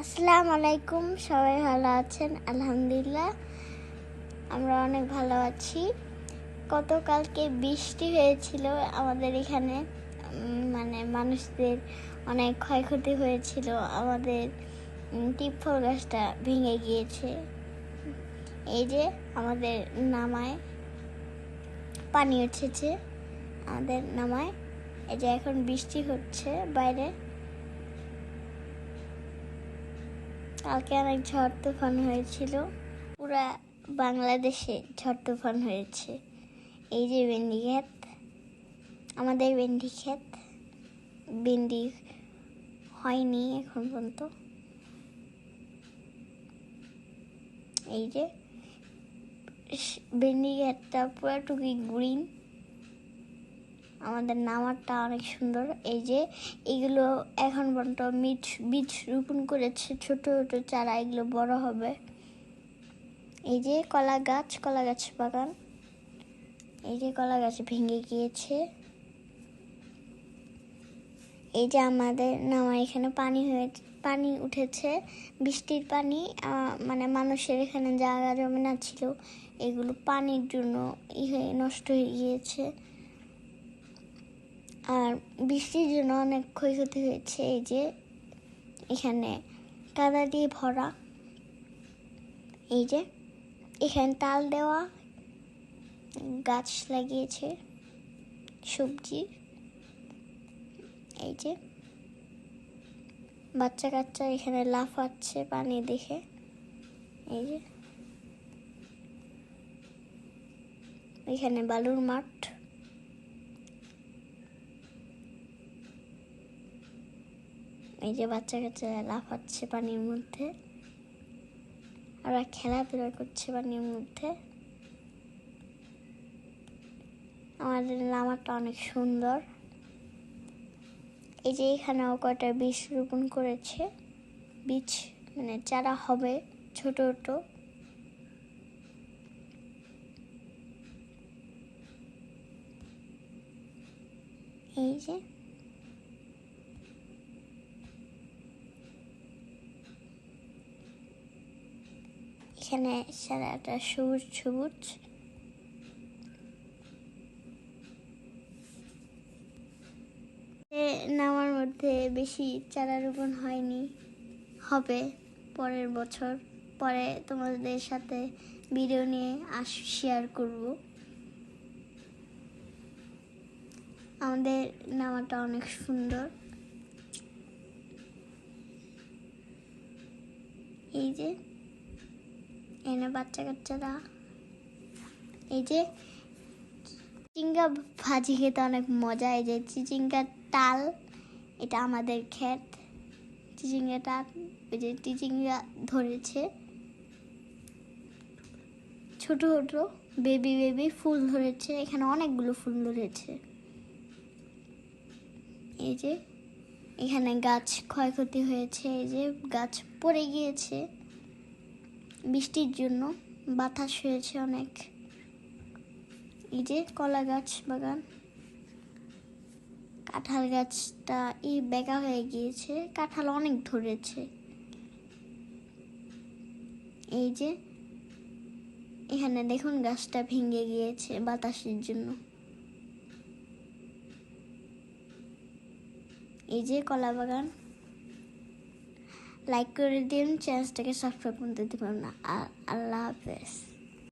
আসসালামু আলাইকুম, সবাই ভালো আছেন? আলহামদুলিল্লাহ, আমরা অনেক ভালো আছি। গতকালকে বৃষ্টি হয়েছিল আমাদের এখানে, মানে মানুষদের অনেক ক্ষয়ক্ষতি হয়েছিল। আমাদের টিপফল গাছটা ভেঙে গিয়েছে। এই যে আমাদের নামায় পানি উঠেছে, আমাদের নামায়। এই যে এখন বৃষ্টি হচ্ছে বাইরে। কালকে অনেক ঝড় তুফান হয়েছিল, পুরা বাংলাদেশে ঝড় তুফান হয়েছে। এই যে ভেন্ডি ক্ষেত, আমাদের ভেন্ডি ক্ষেত, ভেন্ডি হয়নি এখন পর্যন্ত। এই যে ভেন্ডি ক্ষেতটা পুরাটুকুই গ্রিন। আমাদের নামারটা অনেক সুন্দর। এই যে এগুলো এখন পর্যন্ত বীজ রোপণ করেছে, ছোট ছোট চারা, এগুলো বড় হবে। এই যে কলা গাছ বাগান। এই যে কলা গাছ ভেঙে গিয়েছে। এই যে আমাদের নামার এখানে পানি উঠেছে, বৃষ্টির পানি। মানে মানুষের এখানে জায়গা জমি না ছিল, এগুলো পানির জন্য নষ্ট হয়ে গিয়েছে। আর বৃষ্টির জন্য অনেক ক্ষয়ক্ষতি হয়েছে। এই যে এখানে কাদা দিয়ে ভরা। এই যে এখানে তাল দেওয়া, গাছ লাগিয়েছে সবজি। এই যে বাচ্চা কাচ্চা এখানে লাফাচ্ছে পানি দেখে। এই যে এখানে বালুর মাঠ। এই যে বাচ্চা কাচ্চা লাফাচ্ছে পানির মধ্যে, ওরা খেলাধুলা করছে পানির মধ্যে। আমাদের নামাটা অনেক সুন্দর। এই যে এখানেও কয়টা বীজ রোপণ করেছে, বীজ মানে চারা হবে ছোট ছোট। এই যে এখানে সারাটা সবুজ সবুজ। নামার মধ্যে বেশি চারা রোপণ হয়নি, হবে পরের বছর। পরে তোমাদের সাথে ভিডিও নিয়ে শেয়ার করব। আমাদের নামাটা অনেক সুন্দর। এই যে এনে বাচ্চা কাচ্চারা, এই যে চিচিঙ্গা ভাজি খেতে অনেক মজা। এই যে চিচিঙ্গার তাল, এটা আমাদের ক্ষেত। চিচিঙ্গাটা, ওই যে চিচিঙ্গা ধরেছে ছোট ছোট বেবি ফুল ধরেছে, এখানে অনেকগুলো ফুল ধরেছে। এই যে এখানে গাছ ক্ষয়ক্ষতি হয়েছে, এই যে গাছ পড়ে গিয়েছে বৃষ্টির জন্য, বাতাস হয়েছে অনেক। এই যে কলা গাছ বাগান, কাঁঠাল গাছটা বেঁকা হয়ে গিয়েছে, কাঁঠাল অনেক ধরেছে। এই যে এখানে দেখুন গাছটা ভেঙে গিয়েছে বাতাসের জন্য। এই যে কলা বাগান। লাইক করে দিন, চ্যানেলটাকে সাবস্ক্রাইব করতে দিবেন না। আল্লাহ হাফেজ।